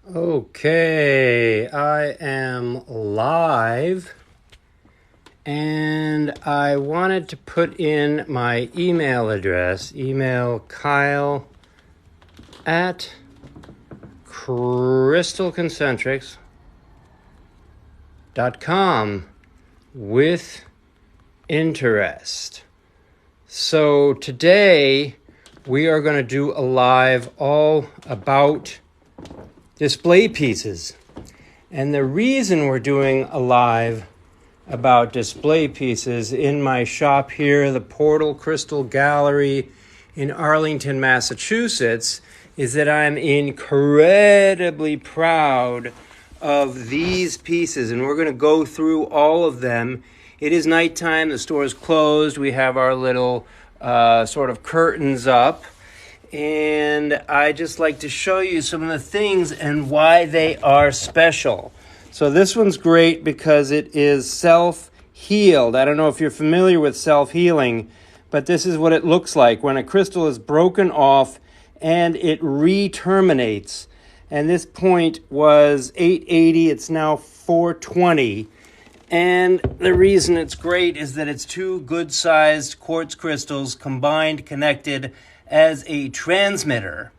Okay, I am live and I wanted to put in my email address, email Kyle at crystalconcentrics.com with interest. So today we are going to do a live all about display pieces. And the reason we're doing a live about display pieces in my shop here, the Portal Crystal Gallery in Arlington, Massachusetts, is that I'm incredibly proud of these pieces. And we're going to go through all of them. It is nighttime. The store is closed. We have our little sort of curtains up. And I just like to show you some of the things and why they are special. So this one's great because it is self-healed. I don't know if you're familiar with self-healing, but this is what it looks like when a crystal is broken off and it re-terminates. And this point was 880, it's now 420. And the reason it's great is that it's two good-sized quartz crystals combined, connected as a transmitter.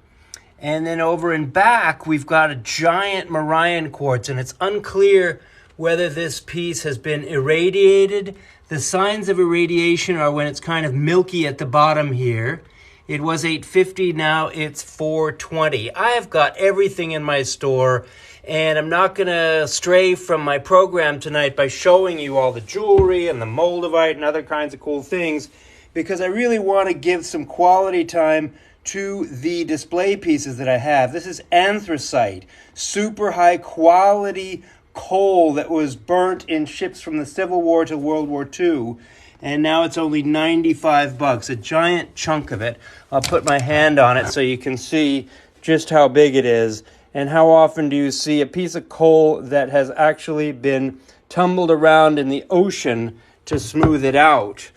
And then over in back, we've got a giant Marian quartz, and it's unclear whether this piece has been irradiated. The signs of irradiation are when it's kind of milky at the bottom here. It was 850, now it's 420. I have got everything in my store, and I'm not going to stray from my program tonight by showing you all the jewelry and the moldavite and other kinds of cool things, because I really want to give some quality time to the display pieces that I have. This is anthracite, super high quality coal that was burnt in ships from the Civil War to World War II. And now it's only $95, a giant chunk of it. I'll put my hand on it so you can see just how big it is. And how often do you see a piece of coal that has actually been tumbled around in the ocean to smooth it out?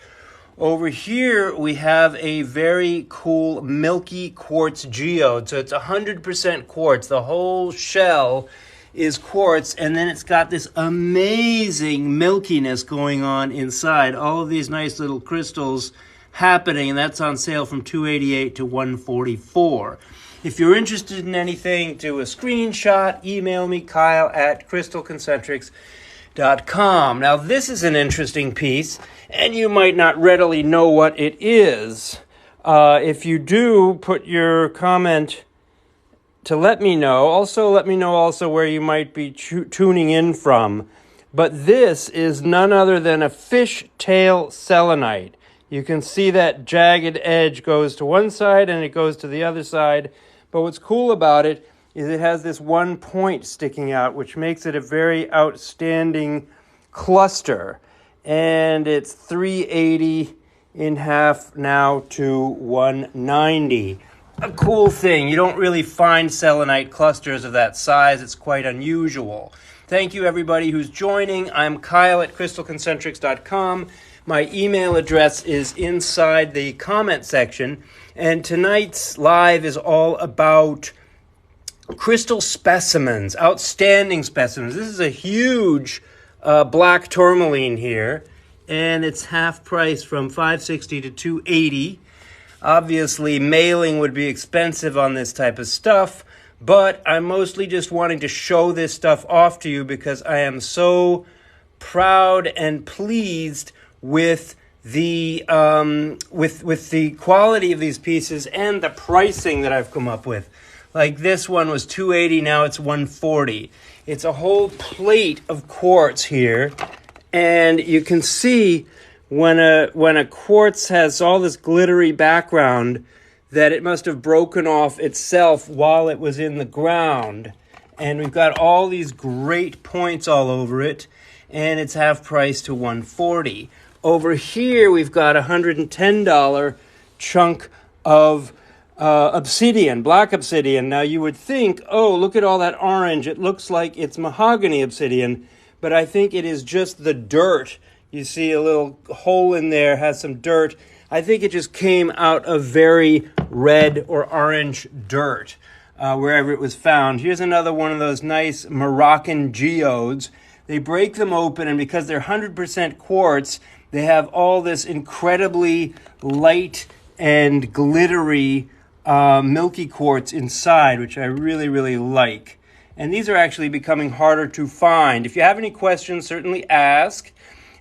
Over here, we have a very cool milky quartz geode. So it's 100% quartz. The whole shell is quartz, and then it's got this amazing milkiness going on inside. All of these nice little crystals happening, and that's on sale from $288 to $144. If you're interested in anything, do a screenshot, email me, Kyle at crystalconcentrics.com. Now, this is an interesting piece, and you might not readily know what it is. If you do, put your comment to let me know. Also, let me know also where you might be tuning in from. But this is none other than a fishtail selenite. You can see that jagged edge goes to one side and it goes to the other side. But what's cool about it is it has this one point sticking out, which makes it a very outstanding cluster. And it's 380 in half now to 190. A cool thing. You don't really find selenite clusters of that size. It's quite unusual. Thank you, everybody who's joining. I'm Kyle at crystalconcentrics.com. My email address is inside the comment section. And tonight's live is all about crystal specimens, outstanding specimens. This is a huge black tourmaline here, and it's half price from $560 to $280. Obviously, mailing would be expensive on this type of stuff, but I'm mostly just wanting to show this stuff off to you because I am so proud and pleased with the with the quality of these pieces and the pricing that I've come up with. Like this one was $280, now it's $140. It's a whole plate of quartz here, and you can see when a quartz has all this glittery background that it must have broken off itself while it was in the ground. And we've got all these great points all over it, and it's half price to $140. Over here, we've got a $110 chunk of obsidian, black obsidian. Now, you would think, oh, look at all that orange. It looks like it's mahogany obsidian, but I think it is just the dirt. You see a little hole in there, has some dirt. I think it just came out of very red or orange dirt. wherever it was found. Here's another one of those nice Moroccan geodes. They break them open, and because they're 100% quartz, they have all this incredibly light and glittery milky quartz inside, which I really, really like. And these are actually becoming harder to find. If you have any questions, certainly ask.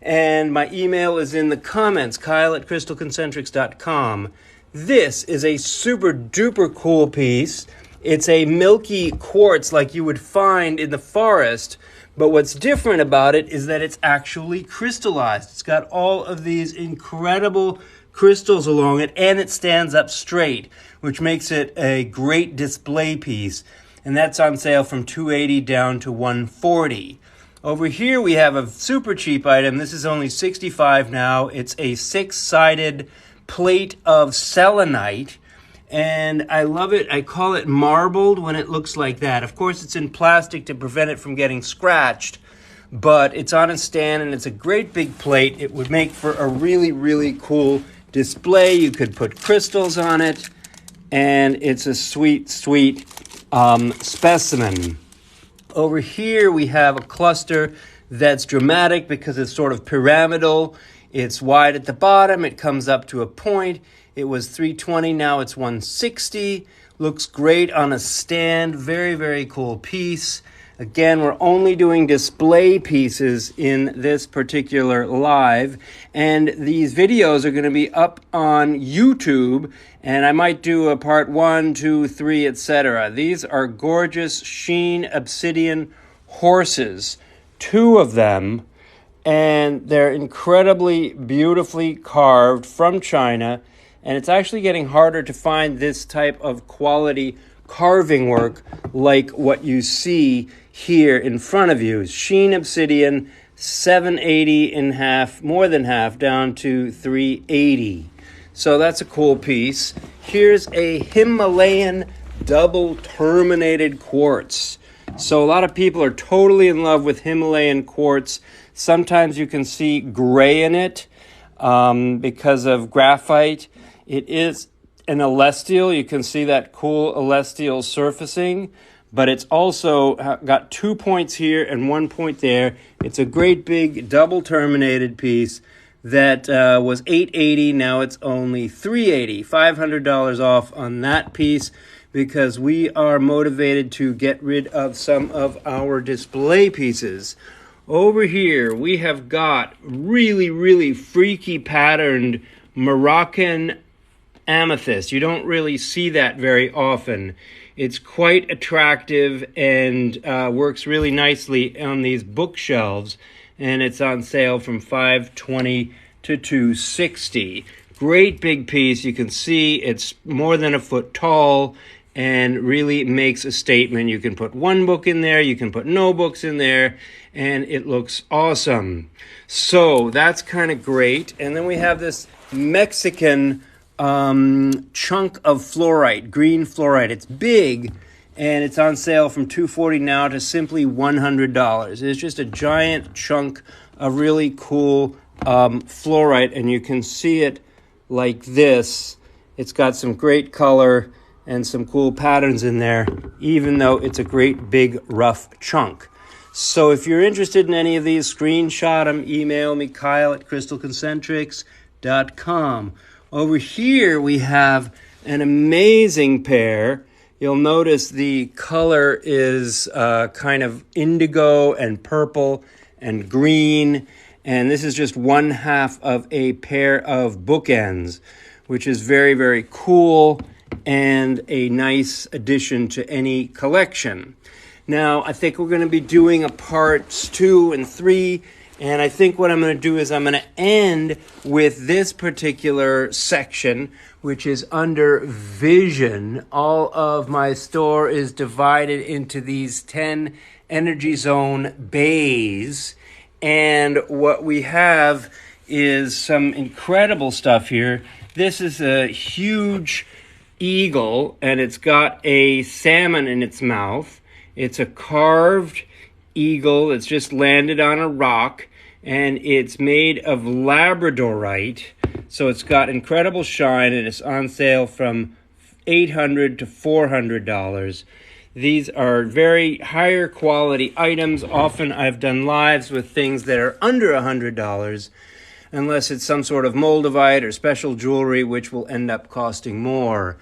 And my email is in the comments, kyle@crystalconcentrics.com. This is a super duper cool piece. It's a milky quartz like you would find in the forest. But what's different about it is that it's actually crystallized. It's got all of these incredible crystals along it, and it stands up straight, which makes it a great display piece. And that's on sale from $280 down to $140. Over here we have a super cheap item. This is only $65 now. It's a 6-sided plate of selenite. And I love it. I call it marbled when it looks like that. Of course, it's in plastic to prevent it from getting scratched. But it's on a stand, and it's a great big plate. It would make for a really, really cool display. You could put crystals on it. And it's a sweet, sweet specimen. Over here we have a cluster that's dramatic because it's sort of pyramidal. It's wide at the bottom. It comes up to a point. It was $320. Now it's $160. Looks great on a stand. Very, very cool piece. Again, we're only doing display pieces in this particular live, and these videos are going to be up on YouTube, and I might do a part 1, 2, 3, etc. These are gorgeous sheen obsidian horses, 2 of them, and they're incredibly beautifully carved from China, and it's actually getting harder to find this type of quality carving work like what you see here in front of you. Sheen obsidian, $780 in half, more than half, down to $380. So that's a cool piece. Here's a Himalayan double terminated quartz. So a lot of people are totally in love with Himalayan quartz. Sometimes you can see gray in it because of graphite. It is an celestial. You can see that cool celestial surfacing, but it's also got 2 points here and 1 point there. It's a great big double terminated piece that was $880. Now it's only $380. $500 off on that piece because we are motivated to get rid of some of our display pieces. Over here we have got really, really freaky patterned Moroccan amethyst. You don't really see that very often. It's quite attractive and works really nicely on these bookshelves, and it's on sale from $520 to $260. Great big piece. You can see it's more than a foot tall and really makes a statement. You can put one book in there, you can put no books in there, and it looks awesome. So that's kind of great. And then we have this Mexican chunk of fluorite, green fluorite. It's big, and it's on sale from $240 now to simply $100. It's just a giant chunk of really cool fluorite, and you can see it like this. It's got some great color and some cool patterns in there, even though it's a great big rough chunk. So if you're interested in any of these, screenshot them, email me, kyle@crystalconcentrics.com. Over here we have an amazing pair. You'll notice the color is kind of indigo and purple and green. And this is just 1/2 of a pair of bookends, which is very, very cool and a nice addition to any collection. Now, I think we're going to be doing a parts 2 and 3. And I think what I'm going to do is I'm going to end with this particular section, which is under vision. All of my store is divided into these 10 energy zone bays. And what we have is some incredible stuff here. This is a huge eagle, and it's got a salmon in its mouth. It's a carved eagle. It's just landed on a rock, and it's made of labradorite. So it's got incredible shine, and it's on sale from $800 to $400. These are very higher quality items. Often I've done lives with things that are under $100, unless it's some sort of moldavite or special jewelry, which will end up costing more.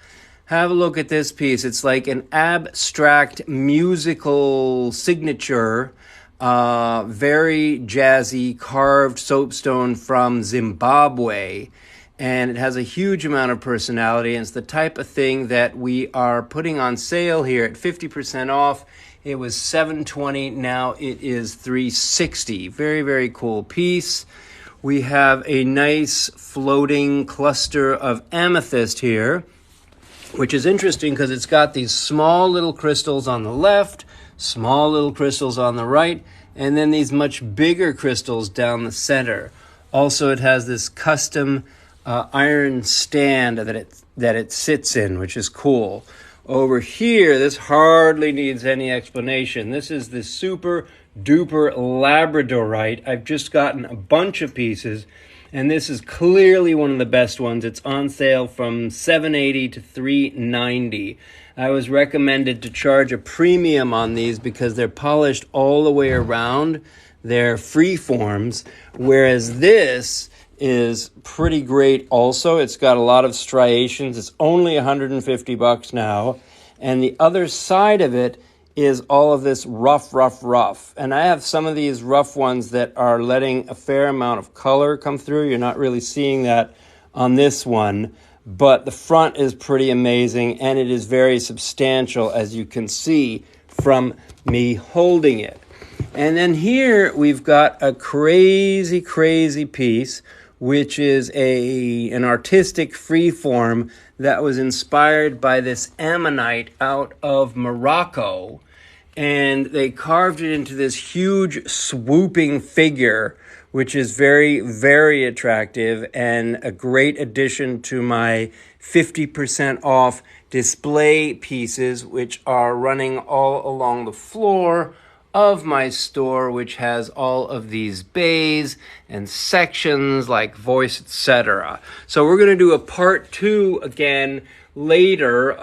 Have a look at this piece. It's like an abstract musical signature, very jazzy, carved soapstone from Zimbabwe. And it has a huge amount of personality, and it's the type of thing that we are putting on sale here at 50% off. It was $720, now it is $360. Very, very cool piece. We have a nice floating cluster of amethyst here, which is interesting because it's got these small little crystals on the left, small little crystals on the right, and then these much bigger crystals down the center. Also, it has this custom iron stand that it sits in, which is cool. Over here, this hardly needs any explanation. This is the super duper labradorite. I've just gotten a bunch of pieces, and this is clearly one of the best ones. It's on sale from $780 to $390. I was recommended to charge a premium on these because they're polished all the way around. They're free forms, whereas this is pretty great also. It's got a lot of striations. It's only $150 now. And the other side of it is all of this rough. And I have some of these rough ones that are letting a fair amount of color come through. You're not really seeing that on this one, but the front is pretty amazing, and it is very substantial, as you can see from me holding it. And then here we've got a crazy piece, which is an artistic freeform that was inspired by this ammonite out of Morocco. And they carved it into this huge swooping figure, which is very, very attractive and a great addition to my 50% off display pieces, which are running all along the floor of my store, which has all of these bays and sections like voice, etc. So we're going to do a part 2 again later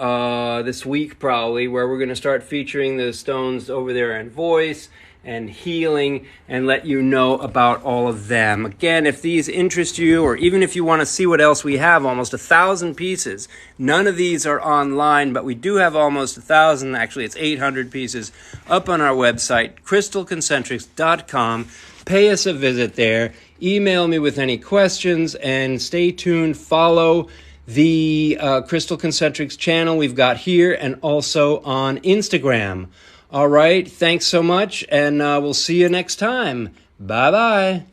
this week probably, where we're going to start featuring the stones over there in voice and healing and let you know about all of them. Again, if these interest you, or even if you want to see what else we have, almost 1,000 pieces. None of these are online, but we do have almost 1,000. Actually, it's 800 pieces up on our website, crystalconcentrics.com. Pay us a visit there. Email me with any questions, and stay tuned. Follow the Crystal Concentrics channel we've got here and also on Instagram. All right, thanks so much, and we'll see you next time. Bye-bye.